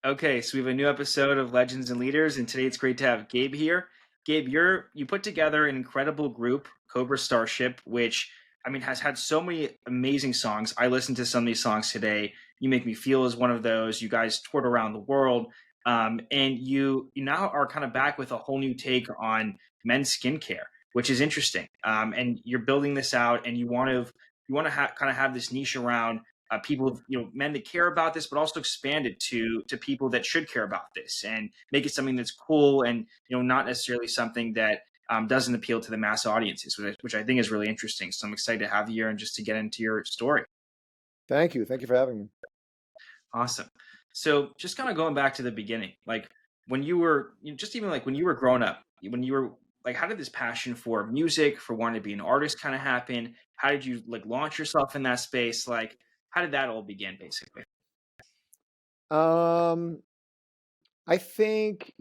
Okay, so we have a new episode of Legends and Leaders, and today it's great to have Gabe here. Gabe, you put together an incredible group, Cobra Starship, which has had so many amazing songs. I listened to some of these songs today. You Make Me Feel is one of those. You guys toured around the world, and you now are kind of back with a whole new take on men's skincare, which is interesting. And you're building this out, and you want to kind of have this niche around people, men that care about this, but also expand it to people that should care about this and make it something that's cool and not necessarily something that doesn't appeal to the mass audiences, which I think is really interesting. So I'm excited to have you here and just to get into your story. Thank you. Thank you for having me. Awesome. So just kind of going back to the beginning, like when you were just even like when you were growing up, when you were like, how did this passion for music, for wanting to be an artist kind of happen? How did you like launch yourself in that space? Like, how did that all begin, basically? Um, I think,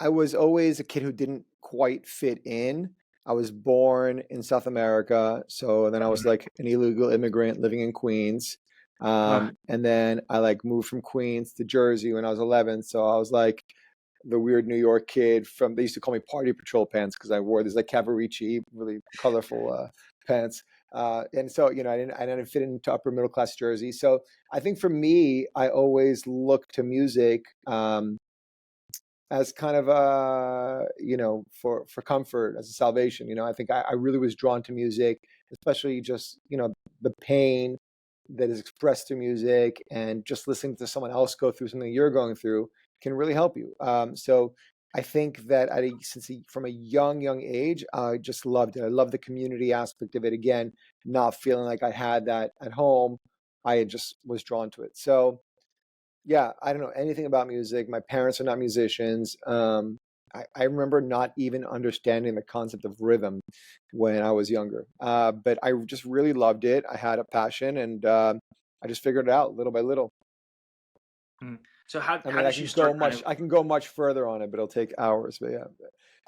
I was always a kid who didn't quite fit in. I was born in South America, so then I was like an illegal immigrant living in Queens. Uh, And then I like moved from Queens to Jersey when I was 11. So I was like the weird New York kid from, they used to call me Party Patrol pants because I wore these like Cavaricci, really colorful pants. And so, I didn't fit into upper middle class Jersey. So I think for me, I always looked to music as kind of for comfort, as a salvation. I think I really was drawn to music, especially just the pain that is expressed through music, and just listening to someone else go through something you're going through can really help you. So I think that from a young age, I just loved it. I love the community aspect of it. Again, not feeling like I had that at home, I just was drawn to it. So yeah, I don't know anything about music. My parents are not musicians. I remember not even understanding the concept of rhythm when I was younger. But I just really loved it. I had a passion, and I just figured it out little by little. Mhm. So how I how mean, did you start kind of? I can go much further on it, but it'll take hours. But yeah.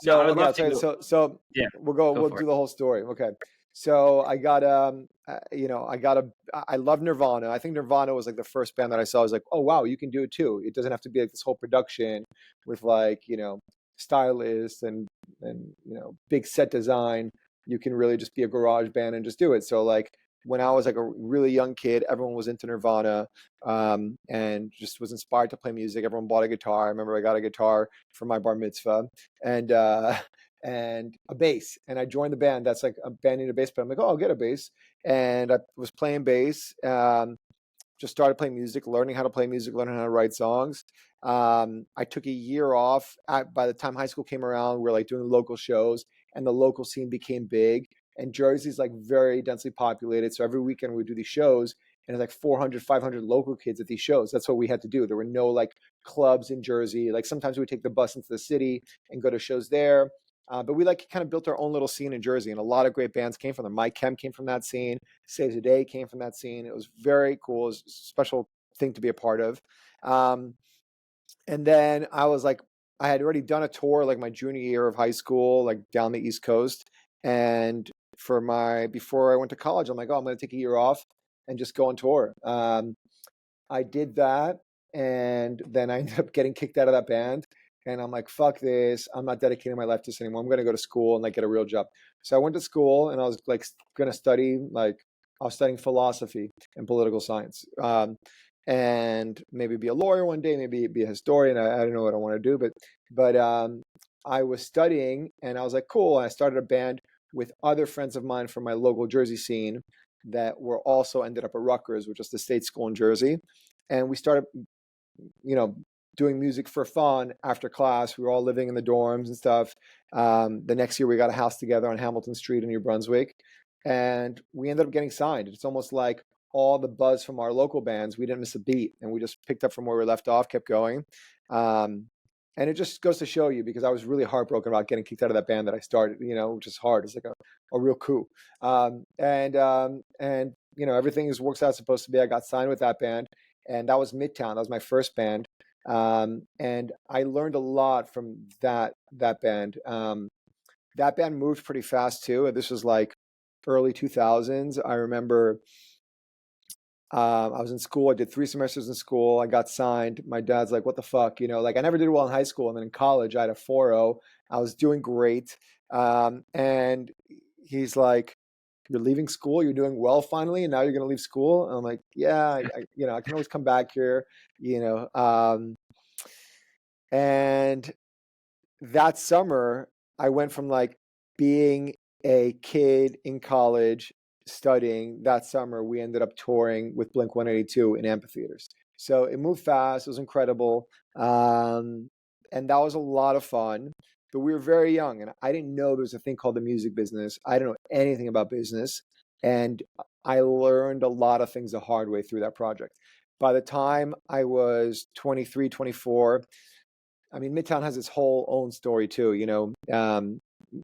No, I So would yeah, love to go. so Yeah, go we'll for it. do the whole story. Okay. So I got I love Nirvana. I think Nirvana was like the first band that I saw. I was like, oh wow, you can do it too. It doesn't have to be like this whole production with like stylists and big set design. You can really just be a garage band and just do it. So like when I was like a really young kid, everyone was into Nirvana, and just was inspired to play music. Everyone bought a guitar. I remember I got a guitar for my bar mitzvah, and and a bass. And I joined the band. That's like a band need a bass player. I'm like, oh, I'll get a bass. And I was playing bass. Just started playing music, learning how to play music, learning how to write songs. I took a year off. By the time high school came around, we were like doing local shows, and the local scene became big. And Jersey's like very densely populated, so every weekend we would do these shows, and it's like 400, 500 local kids at these shows. That's what we had to do. There were no like clubs in Jersey. Like sometimes we would take the bus into the city and go to shows there. But we like kind of built our own little scene in Jersey, and a lot of great bands came from there. Mike Kemp came from that scene. Saves the Day came from that scene. It was very cool. It was a special thing to be a part of. Um, and then I had already done a tour like my junior year of high school, like down the East Coast. And before I went to college, I'm like, oh, I'm going to take a year off and just go on tour. I did that, and then I ended up getting kicked out of that band. And I'm like, fuck this. I'm not dedicating my life to this anymore. I'm going to go to school and like get a real job. So I went to school, and I was like going to study, like, I was studying philosophy and political science. And maybe be a lawyer one day, maybe be a historian. I don't know what I want to do, but I was studying, and I was like, cool. And I started a band with other friends of mine from my local Jersey scene that were also ended up at Rutgers, which is the state school in Jersey. And we started, you know, doing music for fun after class. We were all living in the dorms and stuff. The next year, we got a house together on Hamilton Street in New Brunswick, and we ended up getting signed. It's almost like all the buzz from our local bands, we didn't miss a beat, and we just picked up from where we left off, kept going. Um, and it just goes to show you, because I was really heartbroken about getting kicked out of that band that I started, which is hard. It's like a real coup. And everything works out as supposed to be. I got signed with that band, and that was Midtown. That was my first band. And I learned a lot from that band. That band moved pretty fast too. This was like early 2000s. I remember I was in school. I did 3 semesters in school. I got signed. My dad's like, what the fuck? Like I never did well in high school. And then in college, I had a 4.0. I was doing great. And he's like, you're leaving school. You're doing well finally. And now you're going to leave school. And I'm like, yeah, I can always come back here, you know. And that summer, I went from like being a kid in college studying. That summer, we ended up touring with Blink 182 in amphitheaters. So it moved fast. It was incredible. And that was a lot of fun. But we were very young, and I didn't know there was a thing called the music business. I didn't know anything about business. And I learned a lot of things the hard way through that project. By the time I was 23, 24, I mean, Midtown has its whole own story too,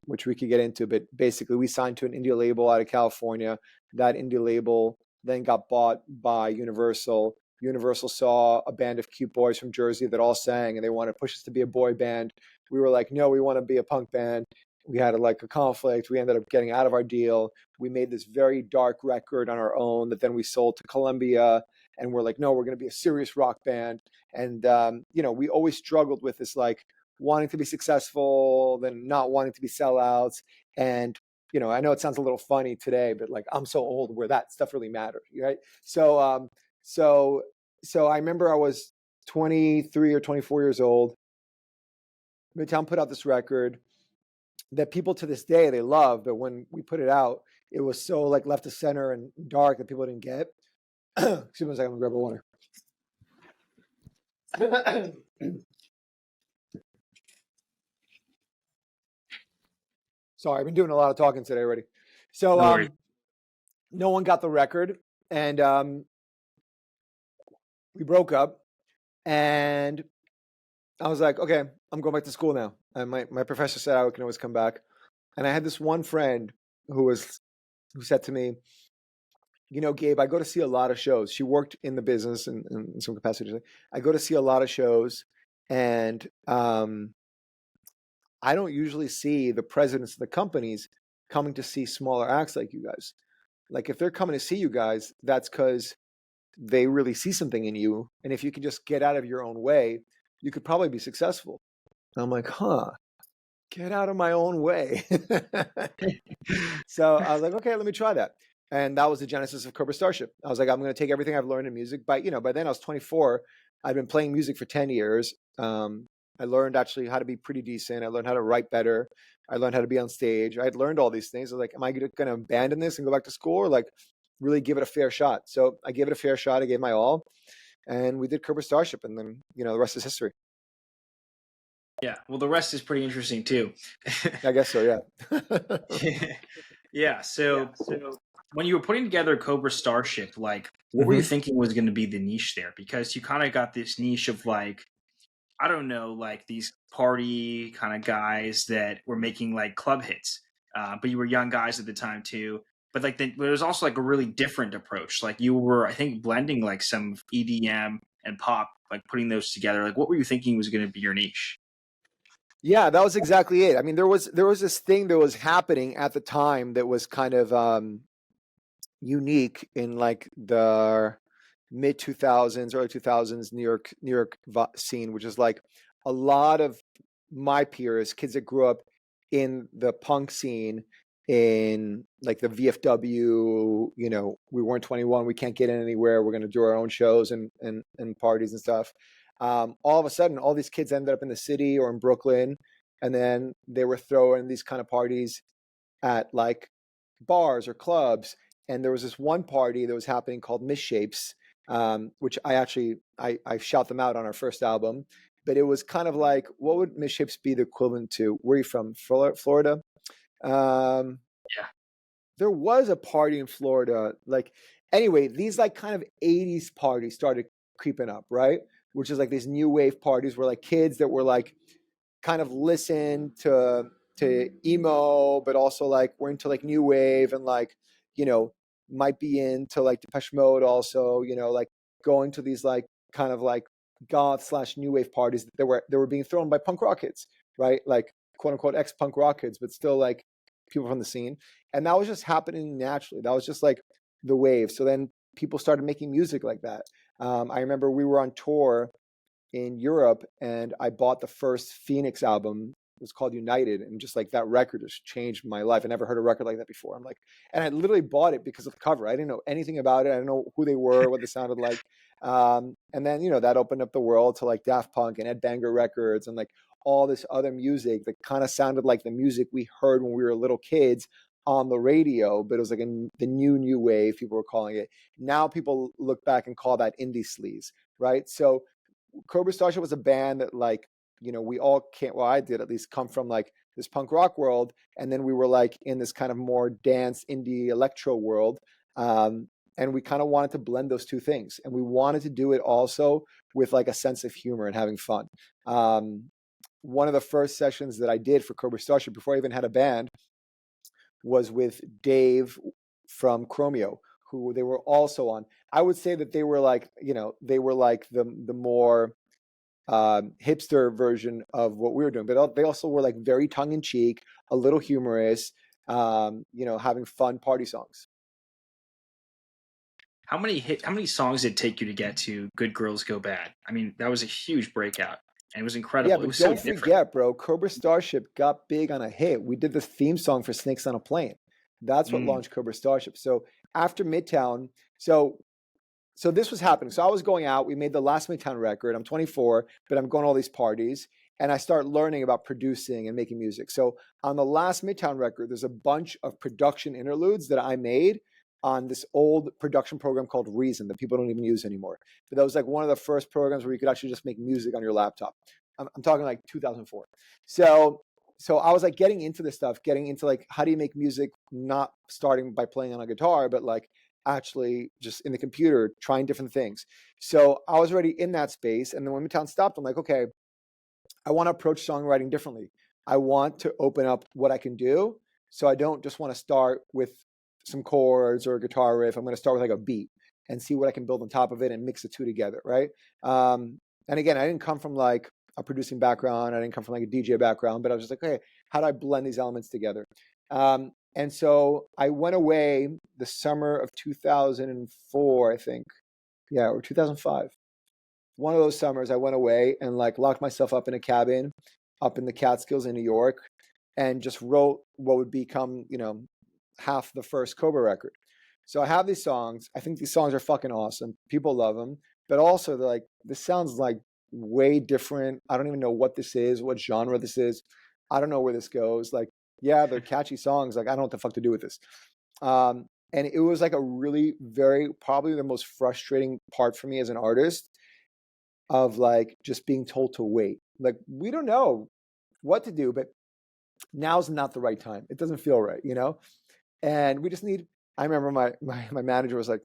which we could get into. But basically, we signed to an indie label out of California. That indie label then got bought by Universal. Universal saw a band of cute boys from Jersey that all sang, and they wanted to push us to be a boy band. We were like, no, we want to be a punk band. We had like a conflict. We ended up getting out of our deal. We made this very dark record on our own that then we sold to Columbia. And we're like, no, we're going to be a serious rock band. And, we always struggled with this, like wanting to be successful, then not wanting to be sellouts. And, I know it sounds a little funny today, but like, I'm so old where that stuff really mattered. Right. So I remember I was 23 or 24 years old. Midtown put out this record that people to this day, they love. But when we put it out, it was so like left of center and dark that people didn't get. Excuse me a second, I'm gonna grab a water. Sorry, I've been doing a lot of talking today already. So no one got the record, and we broke up, and I was like, okay, I'm going back to school now. And my professor said I can always come back. And I had this one friend who said to me, Gabe, I go to see a lot of shows. She worked in the business in some capacity. I go to see a lot of shows, and I don't usually see the presidents of the companies coming to see smaller acts like you guys. Like if they're coming to see you guys, that's because they really see something in you. And if you can just get out of your own way, you could probably be successful. And I'm like, get out of my own way. So I was like, okay, let me try that. And that was the genesis of Cobra Starship. I was like, I'm going to take everything I've learned in music. By then I was 24. I'd been playing music for 10 years. I learned actually how to be pretty decent. I learned how to write better. I learned how to be on stage. I had learned all these things. I was like, am I going to abandon this and go back to school, or like really give it a fair shot? So I gave it a fair shot. I gave my all, and we did Cobra Starship, and then, the rest is history. Yeah. Well, the rest is pretty interesting too. I guess so. Yeah. Yeah. So when you were putting together Cobra Starship, like what were you thinking was going to be the niche there? Because you kind of got this niche of like, I don't know, like these party kind of guys that were making like club hits, but you were young guys at the time too. But like there was also like a really different approach. Like you were, I think, blending like some EDM and pop, like putting those together. Like what were you thinking was going to be your niche? Yeah, that was exactly it. I mean, there was this thing that was happening at the time that was kind of unique in like the mid 2000s, early 2000s New York scene, which is like a lot of my peers, kids that grew up in the punk scene, in like the VFW, we weren't 21, we can't get in anywhere, we're going to do our own shows and parties and stuff. All of a sudden, all these kids ended up in the city or in Brooklyn, and then they were throwing these kind of parties at like bars or clubs. And there was this one party that was happening called Misshapes, which I shout them out on our first album. But it was kind of like, what would Misshapes be the equivalent to? Where are you from? Florida? Yeah. There was a party in Florida. Like, anyway, these like kind of 80s parties started creeping up, right? Which is like these new wave parties where like kids that were like kind of listen to emo, but also like we're into like new wave and like, might be into like Depeche Mode also, like going to these like kind of like goth / new wave parties that were being thrown by punk rock kids, right? Like quote unquote ex-punk rock kids, but still like people from the scene. And that was just happening naturally. That was just like the wave. So then people started making music like that. I remember we were on tour in Europe, and I bought the first Phoenix album. It was called United, and just like that record just changed my life. I never heard a record like that before. I'm like, and I literally bought it because of the cover. I didn't know anything about it. I didn't know who they were, what they sounded like. And then that opened up the world to like Daft Punk and Ed Banger Records and like all this other music that kind of sounded like the music we heard when we were little kids on the radio, but it was like the new wave, people were calling it. Now people look back and call that indie sleaze, right? So Cobra Starship was a band that like, we all can't, well, I did at least, come from like this punk rock world. And then we were like in this kind of more dance indie electro world. And we kind of wanted to blend those two things. And we wanted to do it also with like a sense of humor and having fun. One of the first sessions that I did for Cobra Starship before I even had a band was with Dave from Chromeo, who they were also on. I would say that they were like, they were like the more hipster version of what we were doing, but they also were like very tongue in cheek, a little humorous, having fun party songs. How many songs did it take you to get to Good Girls Go Bad? I mean, that was a huge breakout, and it was Yeah, incredible. It but was so don't different. forget, bro, Cobra Starship got big on a hit. We did the theme song for Snakes on a Plane. That's what Mm. launched Cobra Starship. So after Midtown, so this was happening. So I was going out. We made the last Midtown record. I'm 24, but I'm going to all these parties. And I start learning about producing and making music. So on the last Midtown record, there's a bunch of production interludes that I made on this old production program called Reason that people don't even use anymore. But that was like one of the first programs where you could actually just make music on your laptop. I'm talking like 2004. So I was like getting into this stuff, getting into like, how do you make music, not starting by playing on a guitar, but like actually just in the computer, trying different things. So I was already in that space. And then when Midtown stopped, I'm like, okay, I want to approach songwriting differently. I want to open up what I can do. So I don't just want to start with some chords or a guitar riff. I'm going to start with like a beat and see what I can build on top of it and mix the two together, right? And again, I didn't come from like a producing background. I didn't come from like a DJ background, but I was just like, hey, how do I blend these elements together? And so I went away the summer of 2004, I think. Yeah, or 2005. One of those summers I went away and like locked myself up in a cabin up in the Catskills in New York and just wrote what would become, half the first Cobra record. So I have these songs. I think these songs are fucking awesome. People love them, but also they're like, this sounds like way different. I don't even know what this is, what genre this is. I don't know where this goes. Like, yeah, they're catchy songs. Like, I don't know what the fuck to do with this. And it was like a really probably the most frustrating part for me as an artist of like just being told to wait. Like, we don't know what to do, but now's not the right time. It doesn't feel right, And we just need, I remember my manager was like,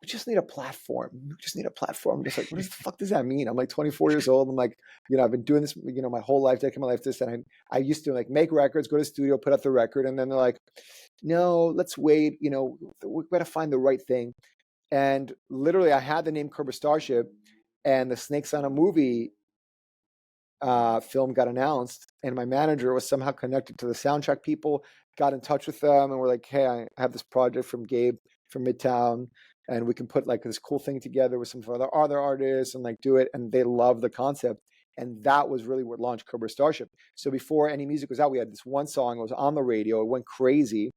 we just need a platform. We just need a platform. I'm just like, what the fuck does that mean? I'm like 24 years old. I'm like, I've been doing this, my whole life, taking my life to this. And I used to like make records, go to the studio, put out the record. And then they're like, no, let's wait. We got to find the right thing. And literally I had the name Cobra Starship and the Snakes on a Movie film got announced, and my manager was somehow connected to the soundtrack people, got in touch with them, and we're like, hey, I have this project from Gabe from Midtown, and we can put like this cool thing together with some other artists and like do it. And they love the concept. And that was really what launched Cobra Starship. So before any music was out, we had this one song. It was on the radio. It went crazy.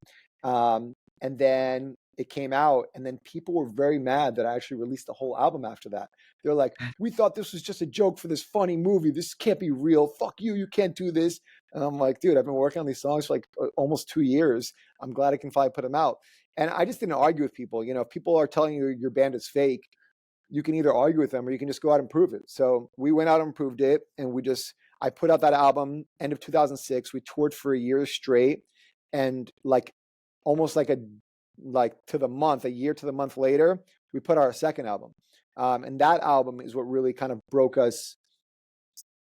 And then it came out, and then people were very mad that I actually released the whole album after that. They're like, we thought this was just a joke for this funny movie. This can't be real. Fuck you. You can't do this. And I'm like, dude, I've been working on these songs for like almost 2 years. I'm glad I can finally put them out. And I just didn't argue with people. If people are telling you your band is fake, you can either argue with them or you can just go out and prove it. So we went out and proved it. And I put out that album end of 2006. We toured for a year straight. And like almost like a year to the month later, we put out our second album. And that album is what really kind of broke us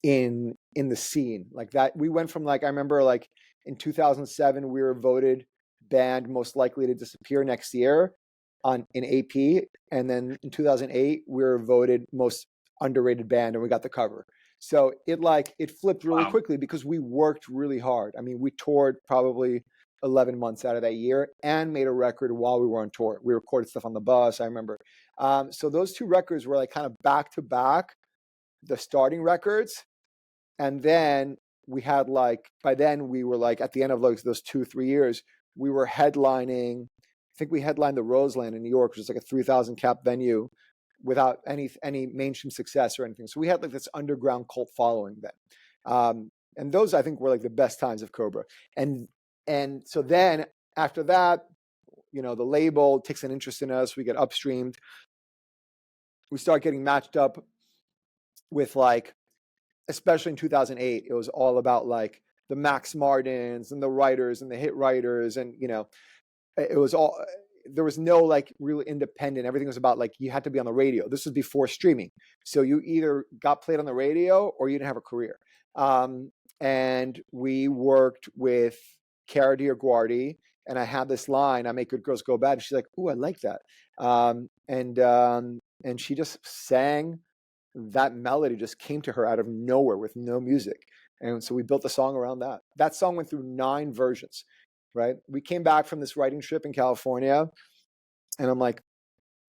in the scene. Like that, we went from like, I remember like in 2007, we were voted band most likely to disappear next year in AP. And then in 2008, we were voted most underrated band and we got the cover. So it flipped really Wow. quickly because we worked really hard. I mean, we toured probably 11 months out of that year and made a record while we were on tour. We recorded stuff on the bus, I remember. So those two records were like kind of back to back, the starting records. And then we had like, by then we were like at the end of like those 2-3 years, we were headlining. I think we headlined the Roseland in New York, which is like a 3,000 cap venue without any mainstream success or anything. So we had like this underground cult following then. And those I think were like the best times of Cobra. And so then after that, you know, the label takes an interest in us. We get upstreamed. We start getting matched up with like, especially in 2008, it was all about like the Max Martins and the writers and the hit writers. And, you know, it was all, there was no like really independent. Everything was about like, you had to be on the radio. This was before streaming. So you either got played on the radio or you didn't have a career. And we worked with Cara Guardi, and I had this line, I make good girls go bad. And she's like, "Ooh, I like that." And she just sang that melody, just came to her out of nowhere with no music. And so we built a song around that. That song went through 9 versions, right? We came back from this writing trip in California, and I'm like,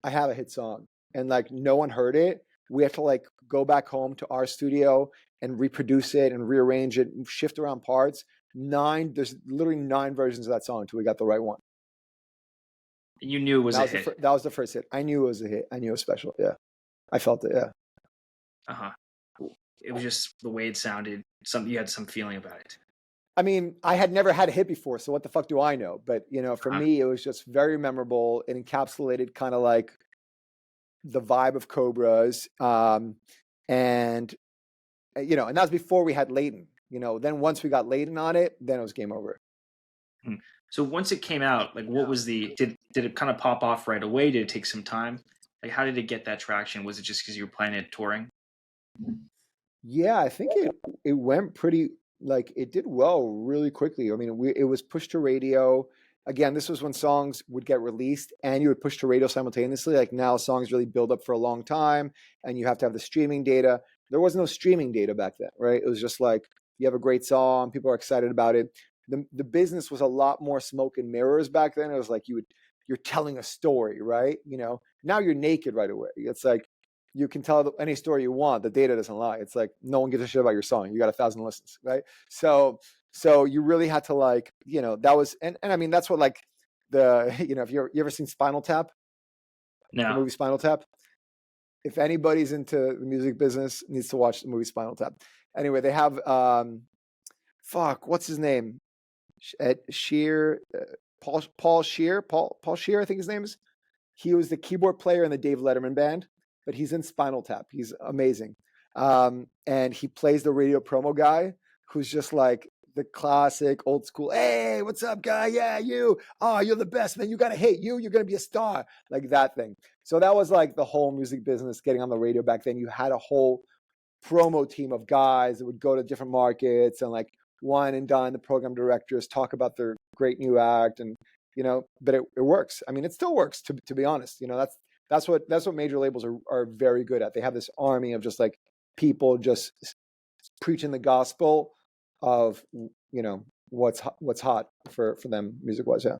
I have a hit song. And like, no one heard it. We have to like go back home to our studio and reproduce it and rearrange it and shift around parts. There's literally 9 versions of that song until we got the right one. You knew it was a hit. That was the first hit. I knew it was a hit. I knew it was special. Yeah. I felt it. Yeah. Uh-huh. It was just the way it sounded. You had some feeling about it. I mean, I had never had a hit before, so what the fuck do I know? But, you know, for me, it was just very memorable. It encapsulated kind of like the vibe of Cobras. And, you know, and that was before we had Leighton. You know, then once we got Leighton on it, then it was game over. So once it came out, like what was did it kind of pop off right away? Did it take some time? Like how did it get that traction? Was it just because you were playing it touring? Yeah, I think it went pretty, like it did well really quickly. I mean, it was pushed to radio. Again, this was when songs would get released and you would push to radio simultaneously. Like now songs really build up for a long time and you have to have the streaming data. There was no streaming data back then, right? It was just like you have a great song, people are excited about it. The business was a lot more smoke and mirrors back then. It was like you're telling a story, right? You know, now you're naked right away. It's like you can tell any story you want. The data doesn't lie. It's like no one gives a shit about your song. You got 1,000 listens, right? So you really had to like, you know, that was, and I mean, that's what like the, you know, if you ever seen Spinal Tap, No. the movie Spinal Tap, if anybody's into the music business needs to watch the movie Spinal Tap. Anyway, they have, what's his name? Paul Shear, I think his name is. He was the keyboard player in the Dave Letterman band, but he's in Spinal Tap. He's amazing. And he plays the radio promo guy who's just like the classic old school, hey, what's up, guy? Yeah, you. Oh, you're the best, man. You got to hate you. You're going to be a star. Like that thing. So that was like the whole music business getting on the radio back then. You had a whole promo team of guys that would go to different markets and like wine and dine the program directors, talk about their great new act. And, you know, but it works. I mean, it still works to be honest. You know, that's what major labels are very good at. They have this army of just like people just preaching the gospel of, you know, what's hot for them music wise. Yeah.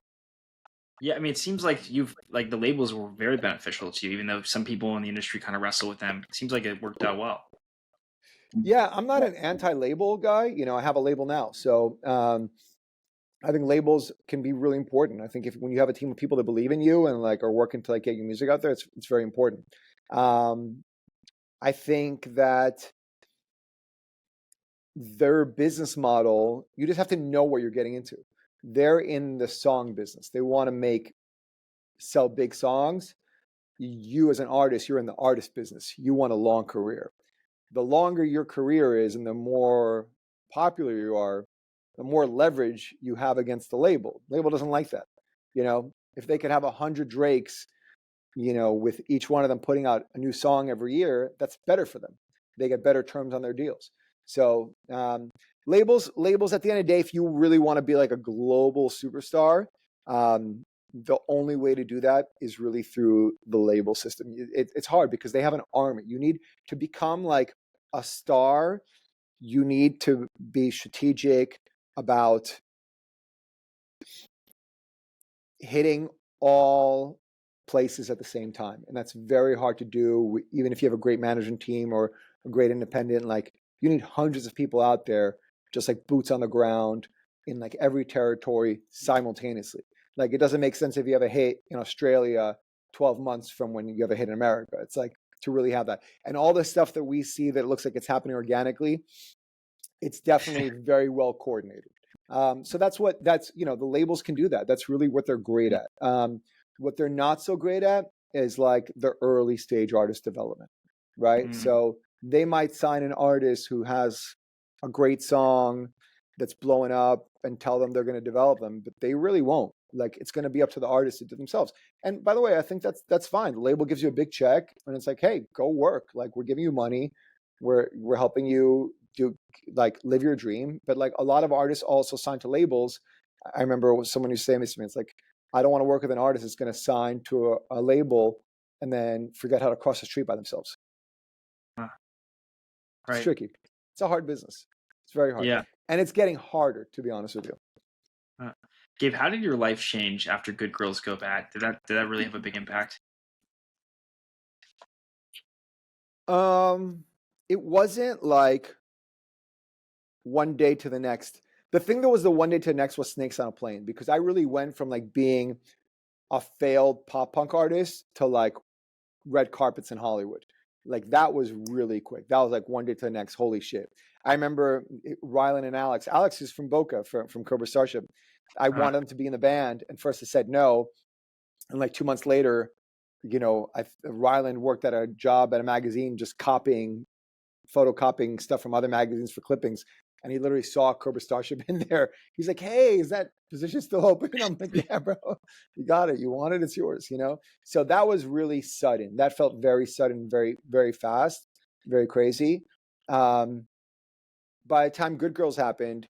Yeah, I mean, it seems like the labels were very beneficial to you, even though some people in the industry kind of wrestle with them. It seems like it worked out well. Yeah, I'm not an anti-label guy. You know, I have a label now, so I think labels can be really important. I think when you have a team of people that believe in you and like are working to like get your music out there, it's very important. I think that their business model, you just have to know what you're getting into. They're in the song business. They want to sell big songs. You as an artist, you're in the artist business. You want a long career. The longer your career is and the more popular you are, the more leverage you have against the label. Label doesn't like that. You know, if they could have 100 Drakes, you know, with each one of them putting out a new song every year, that's better for them. They get better terms on their deals. So labels at the end of the day, if you really want to be like a global superstar, the only way to do that is really through the label system. It's hard because they have an army. You need to become like a star. You need to be strategic about hitting all places at the same time. And that's very hard to do, even if you have a great management team or a great independent. Like, you need hundreds of people out there, just like boots on the ground in like every territory simultaneously. Like, it doesn't make sense if you have a hit in Australia 12 months from when you have a hit in America. It's like, to really have that. And all the stuff that we see that looks like it's happening organically, it's definitely very well coordinated. So that's the labels can do that. That's really what they're great at. What they're not so great at is like the early stage artist development, right? Mm. So they might sign an artist who has a great song that's blowing up and tell them they're going to develop them, but they really won't. Like, it's going to be up to the artist to do themselves. And by the way, I think that's fine. The label gives you a big check, and it's like, hey, go work. Like, we're giving you money. We're helping you do, like, live your dream. But like, a lot of artists also sign to labels. I remember someone who was saying this to me. It's like, I don't want to work with an artist that's going to sign to a label and then forget how to cross the street by themselves. Huh. It's Right. tricky. It's a hard business. It's very hard. Yeah. And it's getting harder, to be honest with you. Gabe, how did your life change after Good Girls Go Bad? Did that really have a big impact? It wasn't like one day to the next. The thing that was the one day to the next was Snakes on a Plane, because I really went from like being a failed pop punk artist to like red carpets in Hollywood. Like, that was really quick. That was like one day to the next. Holy shit. I remember Rylan and Alex. Alex is from Boca, from Cobra Starship. I Huh. wanted them to be in the band, and first I said no. And like 2 months later, Rylan worked at a job at a magazine just photocopying stuff from other magazines for clippings. And he literally saw Cobra Starship in there. He's like, hey, is that position still open? And I'm like, yeah, bro, you got it. You want it, it's yours, So that was really sudden. That felt very sudden, very, very fast, very crazy. By the time Good Girls happened,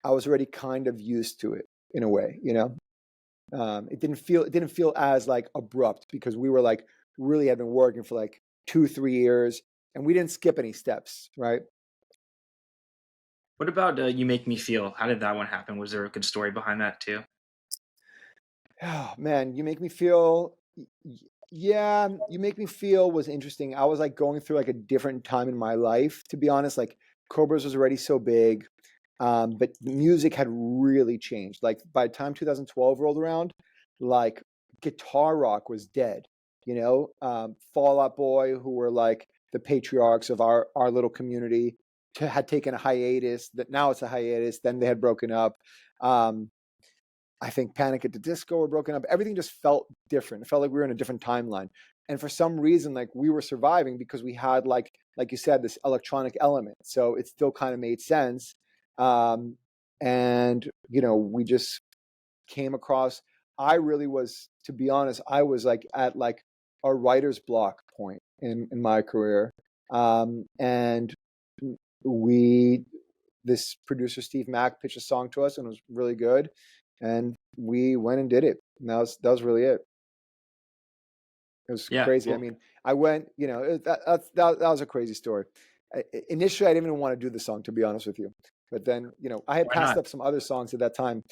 I was already kind of used to it in a way, It didn't feel as like abrupt, because we were like really had been working for like 2-3 years, and we didn't skip any steps, right? What about You Make Me Feel? How did that one happen? Was there a good story behind that too? Oh, man, You Make Me Feel. Yeah, You Make Me Feel was interesting. I was like going through like a different time in my life, to be honest. Like, Cobras was already so big, but music had really changed. Like, by the time 2012 rolled around, like, guitar rock was dead. Fall Out Boy, who were like the patriarchs of our little community, had taken a hiatus. That now it's a hiatus. Then they had broken up. I think Panic at the Disco were broken up. Everything just felt different. It felt like we were in a different timeline. And for some reason, like, we were surviving because we had like you said, this electronic element. So it still kind of made sense. And we just came across. I really was, to be honest, I was like at like a writer's block point in my career. And this producer Steve Mack pitched a song to us, and it was really good, and we went and did it. And that was really it. It was Yeah. crazy. I Well, mean, I went, that was a crazy story. Initially, I didn't even want to do the song, to be honest with you. But then, I had why passed not? up some other songs at that time.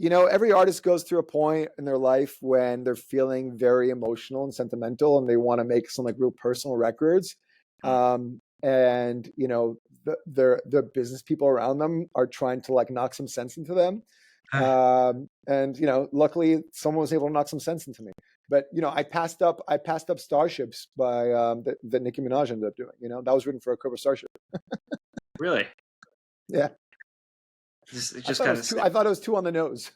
Every artist goes through a point in their life when they're feeling very emotional and sentimental, and they want to make some like real personal records. Mm. And their business people around them are trying to like knock some sense into them. And luckily someone was able to knock some sense into me. But I passed up Starships by that Nicki Minaj ended up doing. That was written for a Cobra Starship. Really? Yeah, Just, I just thought it kind was of too. I thought it was too on the nose.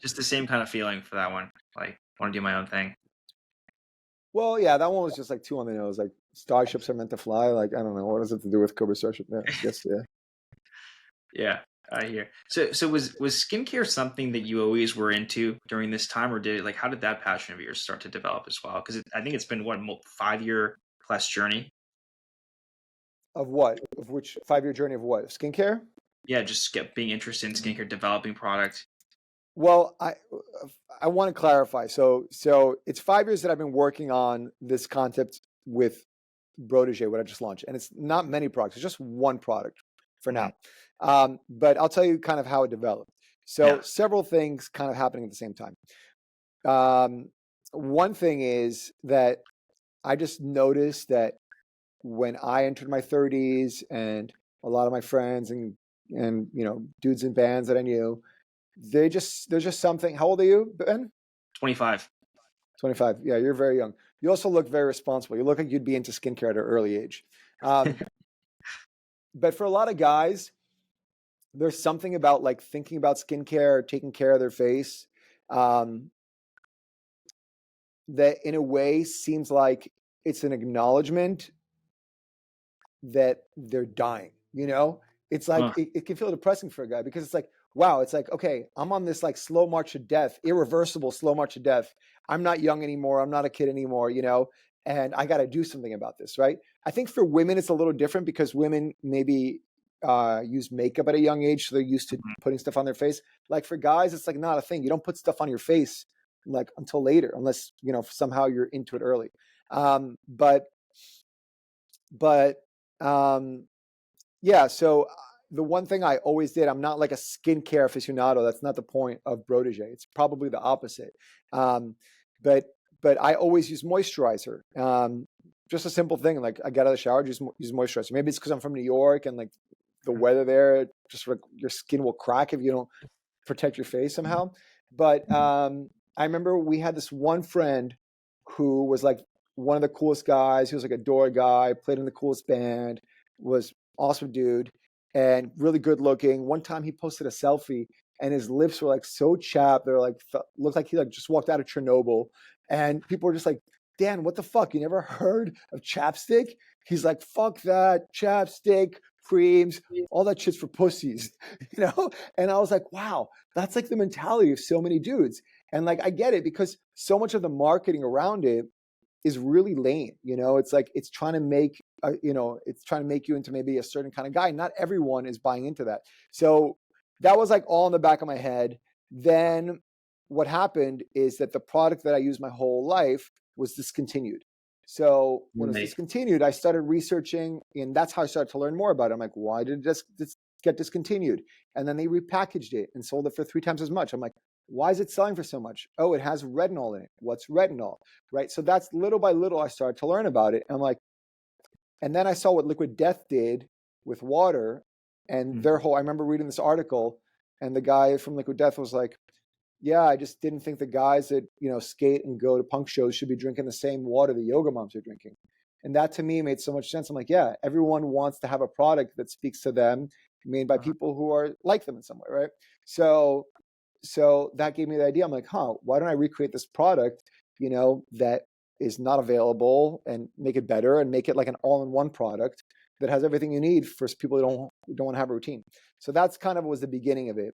just the same kind of feeling for that one. Like, want to do my own thing. Well, yeah, that one was just like too on the nose. Like, starships are meant to fly. Like, I don't know, what does it to do with Cobra Starship? Yeah, I guess, yeah. Yeah, I hear. So was skincare something that you always were into during this time, or how did that passion of yours start to develop as well? Because I think it's been what 5 year plus journey. Of what? Of which 5-year journey of what? Skincare? Yeah, just being interested in skincare, developing product. Well, I want to clarify. So it's 5 years that I've been working on this concept with Brotege, what I just launched, and it's not many products. It's just one product for Mm. now. But I'll tell you kind of how it developed. So Yeah. several things kind of happening at the same time. Um, one thing is that I just noticed that when I entered my 30s and a lot of my friends and dudes in bands that I knew, there's just something. How old are you, Ben? 25. 25. Yeah, you're very young. You also look very responsible. You look like you'd be into skincare at an early age. But for a lot of guys, there's something about like thinking about skincare, taking care of their face, um, that in a way seems like it's an acknowledgement that they're dying, you know? It's like Huh. it can feel depressing for a guy because it's like, wow, it's like, okay, I'm on this like slow march to death, irreversible slow march to death. I'm not young anymore. I'm not a kid anymore, and I got to do something about this, right? I think for women, it's a little different because women maybe use makeup at a young age, so they're used to Mhm. putting stuff on their face. Like for guys, it's like not a thing. You don't put stuff on your face like until later, unless somehow you're into it early. Um, but but um, yeah, so the one thing I always did, I'm not like a skincare aficionado. That's not the point of Brotege. It's probably the opposite. Um, but but I always use moisturizer. Just a simple thing, like I get out of the shower, use moisturizer. Maybe it's because I'm from New York and like the weather there, just like your skin will crack if you don't protect your face somehow. But I remember we had this one friend who was like one of the coolest guys. He was like a door guy, played in the coolest band, was awesome dude, and really good looking. One time he posted a selfie, and his lips were like so chapped. They're like looked like he like just walked out of Chernobyl, and people were just like, "Dan, what the fuck? You never heard of chapstick?" He's like, "Fuck that chapstick, creams, all that shit's for pussies," And I was like, "Wow, that's like the mentality of so many dudes." And like I get it because so much of the marketing around it is really lame. It's like it's trying to make it's trying to make you into maybe a certain kind of guy. Not everyone is buying into that. So that was like all in the back of my head. Then what happened is that the product that I used my whole life was discontinued. So when it was Right. discontinued, I started researching, and that's how I started to learn more about it. I'm like, why did this get discontinued? And then they repackaged it and sold it for 3 times as much. I'm like, why is it selling for so much? Oh, it has retinol in it. What's retinol? Right. So that's little by little I started to learn about it. And I'm like, and then I saw what Liquid Death did with water and their whole, I remember reading this article and the guy from Liquid Death was like, yeah, I just didn't think the guys that, skate and go to punk shows should be drinking the same water the yoga moms are drinking. And that to me made so much sense. I'm like, yeah, everyone wants to have a product that speaks to them, made by people who are like them in some way, right? So that gave me the idea. I'm like, why don't I recreate this product, that is not available and make it better and make it like an all-in-one product that has everything you need for people who don't want to have a routine. So that's kind of was the beginning of it.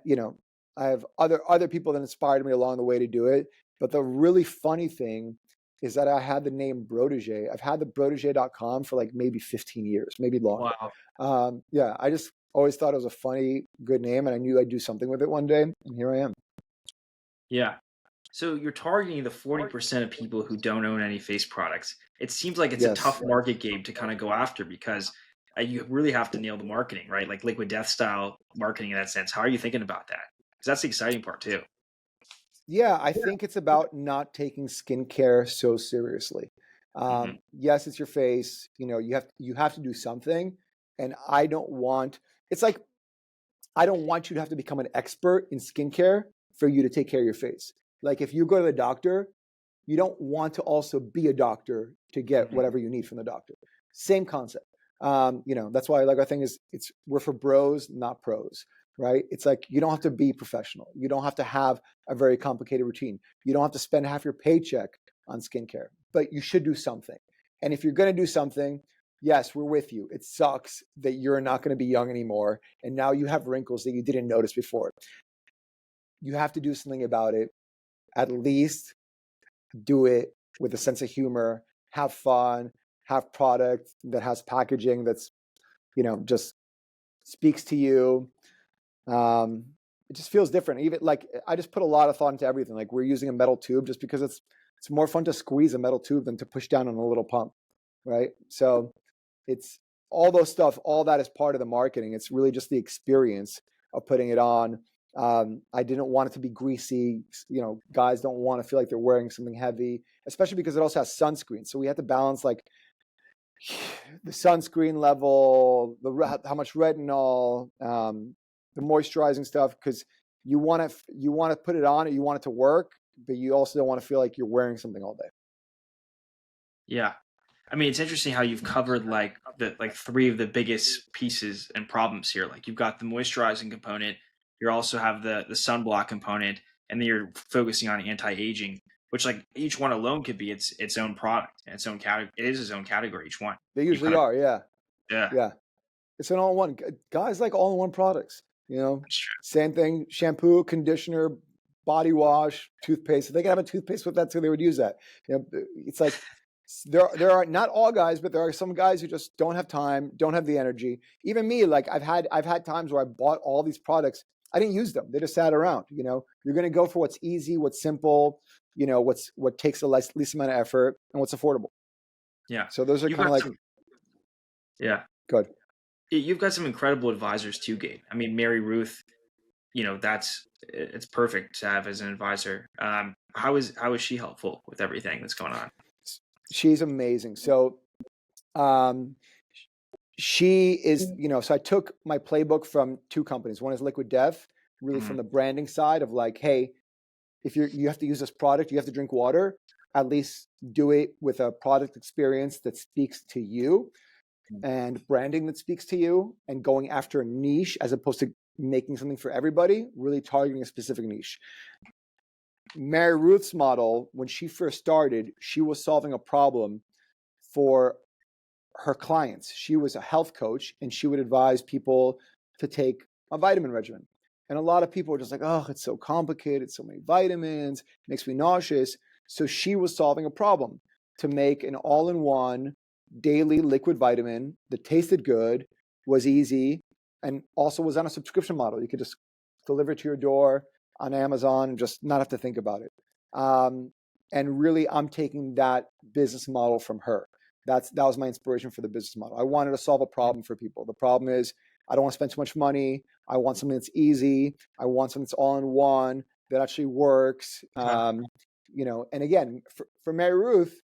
You know, I have other people that inspired me along the way to do it. But the really funny thing is that I had the name Brotege. I've had the Brotege.com for like maybe 15 years, maybe longer. Wow. Yeah, I just always thought it was a funny, good name, and I knew I'd do something with it one day, and here I am. Yeah. So you're targeting the 40% of people who don't own any face products. It seems like it's a Yes. tough market game to kind of go after because you really have to nail the marketing, right? Like Liquid Death style marketing in that sense. How are you thinking about that? Because that's the exciting part too. Yeah, I think it's about not taking skincare so seriously. Hmm. Yes, it's your face. You have to do something, and I don't want. It's like I don't want you to have to become an expert in skincare for you to take care of your face. Like if you go to the doctor, you don't want to also be a doctor to get Hmm. whatever you need from the doctor. Same concept. That's why like our thing is we're for bros, not pros, right? It's like you don't have to be professional. You don't have to have a very complicated routine. You don't have to spend half your paycheck on skincare, but you should do something. And if you're going to do something, yes, we're with you. It sucks that you're not going to be young anymore. And now you have wrinkles that you didn't notice before. You have to do something about it. At least do it with a sense of humor, have fun, have product that has packaging that's, just speaks to you. Um, it just feels different. Even like I just put a lot of thought into everything. Like we're using a metal tube just because it's more fun to squeeze a metal tube than to push down on a little pump, right? So it's all those stuff, all that is part of the marketing. It's really just the experience. of putting it on. I didn't want it to be greasy. You know, guys don't want to feel like they're wearing something heavy, especially because it also has sunscreen. So we had to balance like the sunscreen level, how much retinol, the moisturizing stuff, because you want to put it on, and you want it to work, but you also don't want to feel like you're wearing something all day. Yeah. I mean, it's interesting how you've covered like the like three of the biggest pieces and problems here. Like you've got the moisturizing component, you also have the sunblock component, and then you're focusing on anti-aging, which like each one alone could be its own product and its own category. It is its own category, each one. They You usually kind of are, yeah, yeah, yeah. It's an all-in-one. Guys like all-in-one products. You know, that's true. same thing: shampoo, conditioner, body wash, toothpaste. If they could have a toothpaste with that too, they would use that. You know, it's like there are not all guys, but there are some guys who just don't have time, don't have the energy. Even me, like I've had times where I bought all these products. I didn't use them. They just sat around. You know, you're going to go for what's easy, what's simple. You know, what takes the least amount of effort and what's affordable. Yeah. So those are You've kind of got like some yeah. good. You've got some incredible advisors too, Gabe. I mean, Mary Ruth, it's perfect to have as an advisor. How is she helpful with everything that's going on? She's amazing. So um, she is, you know, so I took my playbook from two companies. One is Liquid Death, really Mhm. from the branding side of like, hey, if you have to use this product, you have to drink water, at least do it with a product experience that speaks to you and branding that speaks to you, and going after a niche as opposed to making something for everybody, really targeting a specific niche. Mary Ruth's model, when she first started, she was solving a problem for her clients. She was a health coach, and she would advise people to take a vitamin regimen. And a lot of people were just like, oh, it's so complicated, so many vitamins, makes me nauseous. So she was solving a problem to make an all-in-one daily liquid vitamin that tasted good, was easy, and also was on a subscription model. You could just deliver it to your door on Amazon and just not have to think about it. And really, I'm taking that business model from her. That was my inspiration for the business model. I wanted to solve a problem for people. The problem is I don't want to spend too much money. I want something that's easy. I want something that's all in one that actually works. You know, and again, for Mary Ruth,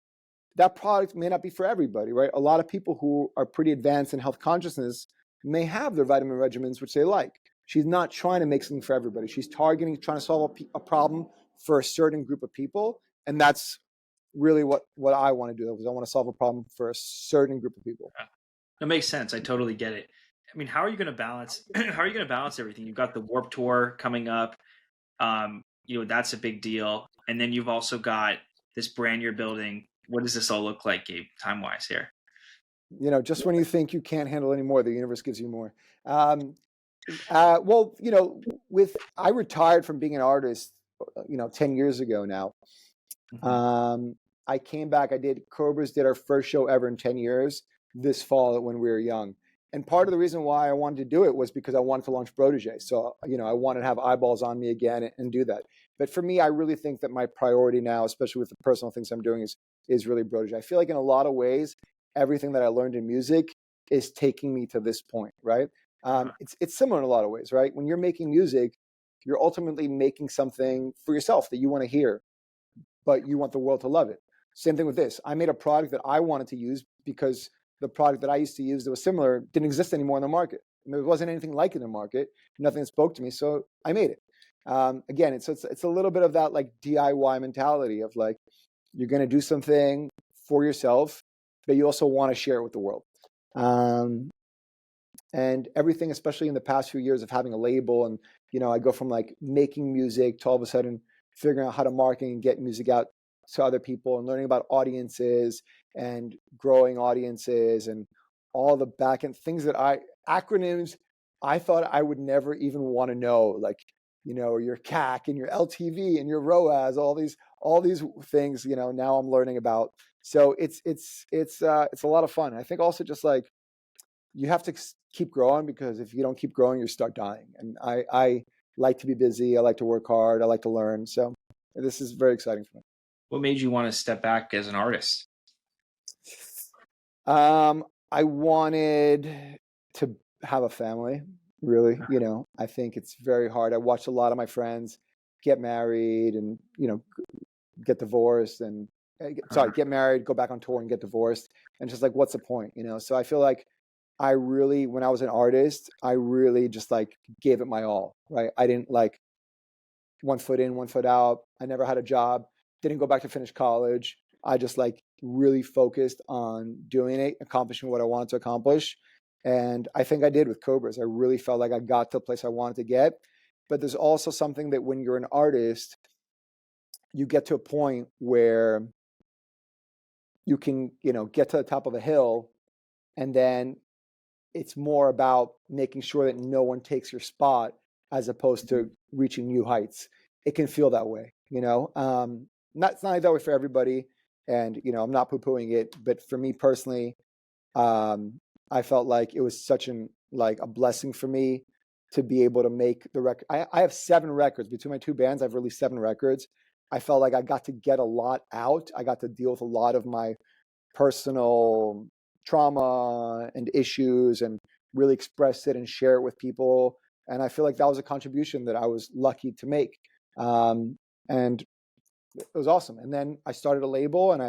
that product may not be for everybody, right? A lot of people who are pretty advanced in health consciousness may have their vitamin regimens, which they like. She's not trying to make something for everybody. She's trying to solve a problem for a certain group of people. And that's really what I want to do, is I want to solve a problem for a certain group of people. That makes sense. I totally get it. I mean, how are you going to balance? How are you going to balance everything? You've got the Warp Tour coming up. That's a big deal, and then you've also got this brand you're building. What does this all look like, Gabe, time wise here? You know, just when you think you can't handle any more, the universe gives you more. Well, you know, I retired from being an artist, 10 years ago now. Hmm. I came back. Cobras did our first show ever in 10 years this fall when we were young. And part of the reason why I wanted to do it was because I wanted to launch Brotege. So, you know, I wanted to have eyeballs on me again and do that. But for me, I really think that my priority now, especially with the personal things I'm doing, is really Brotege. I feel like in a lot of ways, everything that I learned in music is taking me to this point, right? It's similar in a lot of ways, right? When you're making music, you're ultimately making something for yourself that you want to hear, but you want the world to love it. Same thing with this. I made a product that I wanted to use because the product that I used to use that was similar didn't exist anymore in the market. And there wasn't anything like it in the market, nothing that spoke to me. So I made it. Again, it's a little bit of that like DIY mentality of like, you're going to do something for yourself, but you also want to share it with the world. And everything, especially in the past few years of having a label, and I go from like making music to all of a sudden figuring out how to market and get music out to other people, and learning about audiences and growing audiences and all the back end things acronyms I thought I would never even want to know, like your CAC and your LTV and your ROAS, all these things. Now I'm learning about. So it's a lot of fun. I think also just like, you have to keep growing, because if you don't keep growing, you start dying. And I like to be busy. I like to work hard. I like to learn. So this is very exciting for me. What made you want to step back as an artist? I wanted to have a family. really. I think it's very hard. I watched a lot of my friends get married and, get divorced and sorry, get married, go back on tour and get divorced. And just like, what's the point? So I feel like I really, when I was an artist, I really just like gave it my all, right? I didn't like one foot in, one foot out. I never had a job, didn't go back to finish college. I just like really focused on doing it, accomplishing what I wanted to accomplish. And I think I did with Cobras. I really felt like I got to the place I wanted to get. But there's also something that when you're an artist, you get to a point where you can, get to the top of a hill, and then it's more about making sure that no one takes your spot as opposed to reaching new heights. It can feel that way, it's not like that way for everybody. And, I'm not poo-pooing it, but for me personally, I felt like it was such a blessing for me to be able to make the record. I have 7 records between my 2 bands. I've released 7 records. I felt like I got to get a lot out. I got to deal with a lot of my personal trauma and issues and really express it and share it with people. And I feel like that was a contribution that I was lucky to make. And it was awesome. And then I started a label and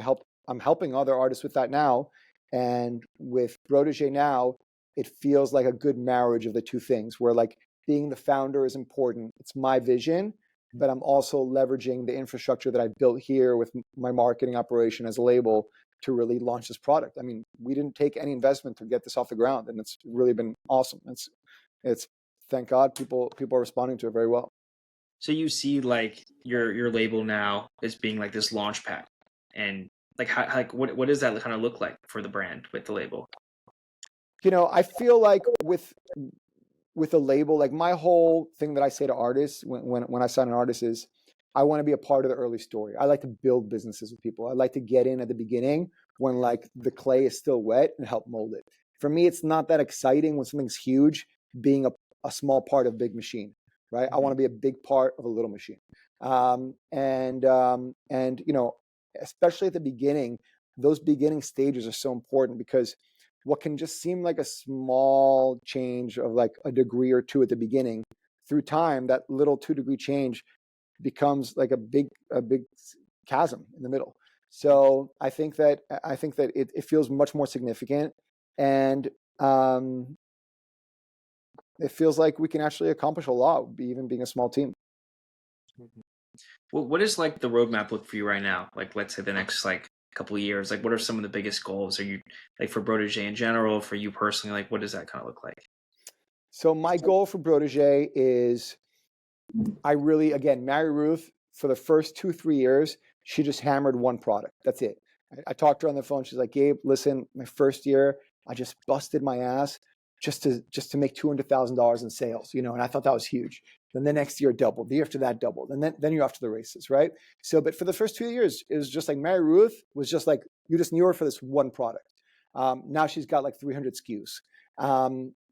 I'm helping other artists with that now. And with Brotege now, it feels like a good marriage of the two things where like being the founder is important. It's my vision, but I'm also leveraging the infrastructure that I built here with my marketing operation as a label to really launch this product. I mean, we didn't take any investment to get this off the ground, and it's really been awesome. It's thank God people are responding to it very well. So you see like your label now as being like this launch pad, and like how like what does that kind of look like for the brand with the label? I feel like with a label, like my whole thing that I say to artists when I sign an artist is I want to be a part of the early story. I like to build businesses with people. I like to get in at the beginning when like the clay is still wet and help mold it. For me, it's not that exciting when something's huge being a small part of a big machine, right? I want to be a big part of a little machine. And especially at the beginning, those beginning stages are so important because what can just seem like a small change of like a degree or two at the beginning, through time, that little 2-degree change becomes like a big chasm in the middle. So I think that it feels much more significant, and it feels like we can actually accomplish a lot, even being a small team. Well, what is like the roadmap look for you right now? Like, let's say the next like couple of years. Like, what are some of the biggest goals? Are you like for Brotege in general, for you personally? Like, what does that kind of look like? So my goal for Brotege is I really, again, Mary Ruth, for the first 2-3 years, she just hammered one product. That's it. I talked to her on the phone. She's like, Gabe, listen, my first year, I just busted my ass just to make $200,000 in sales, and I thought that was huge. Then the next year doubled, the year after that doubled, and then you're off to the races, right? So, but for the first 2 years, it was just like Mary Ruth was just like, you just knew her for this one product. Now she's got like 300 SKUs.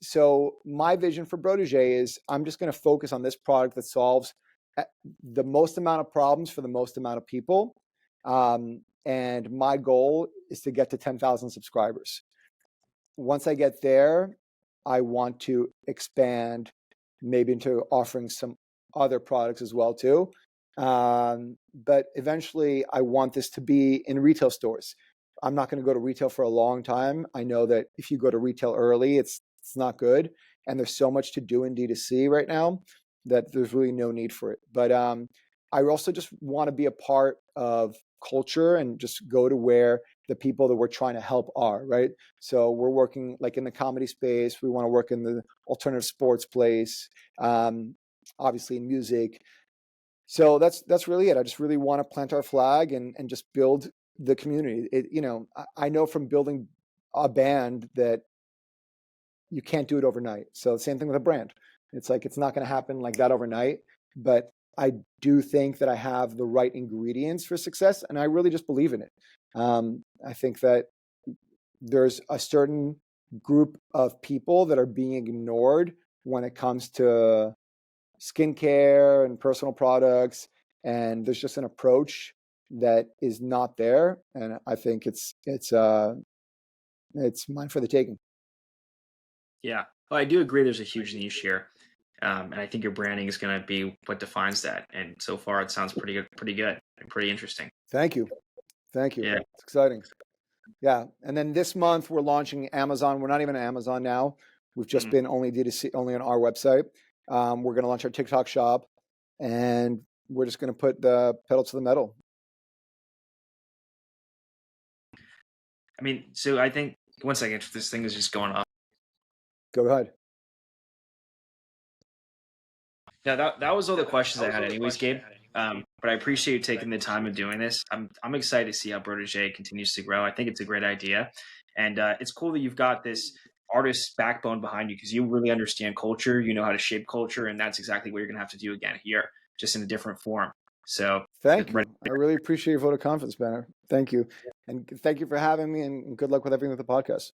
So my vision for Brotege is I'm just going to focus on this product that solves the most amount of problems for the most amount of people. And my goal is to get to 10,000 subscribers. Once I get there, I want to expand maybe into offering some other products as well too. But eventually I want this to be in retail stores. I'm not going to go to retail for a long time. I know that if you go to retail early, it's not good. And there's so much to do in D2C right now that there's really no need for it. But I also just want to be a part of culture and just go to where the people that we're trying to help are, right? So we're working like in the comedy space. We want to work in the alternative sports place, obviously in music. So that's really it. I just really want to plant our flag and just build the community. I know from building a band that you can't do it overnight. So same thing with a brand. It's like it's not going to happen like that overnight. But I do think that I have the right ingredients for success, and I really just believe in it. I think that there's a certain group of people that are being ignored when it comes to skincare and personal products, and there's just an approach that is not there, and I think it's mine for the taking. Yeah. Well, I do agree. There's a huge niche here, and I think your branding is going to be what defines that. And so far, it sounds pretty good, and pretty interesting. Thank you. Thank you. Yeah. It's exciting. Yeah. And then this month we're launching Amazon. We're not even on Amazon now. We've just Mhm. been only D2C, only on our website. We're going to launch our TikTok shop, and we're just going to put the pedal to the metal. I mean, so I think one second, this thing is just going off. Go ahead. Yeah, that was all the questions I had, anyways, Gabe. But I appreciate you taking the time of doing this. I'm excited to see how Brotege continues to grow. I think it's a great idea, and it's cool that you've got this artist backbone behind you because you really understand culture. You know how to shape culture, and that's exactly what you're gonna have to do again here, just in a different form. So, Thank you. I really appreciate your vote of confidence, Banner. Thank you. And thank you for having me, and good luck with everything with the podcast.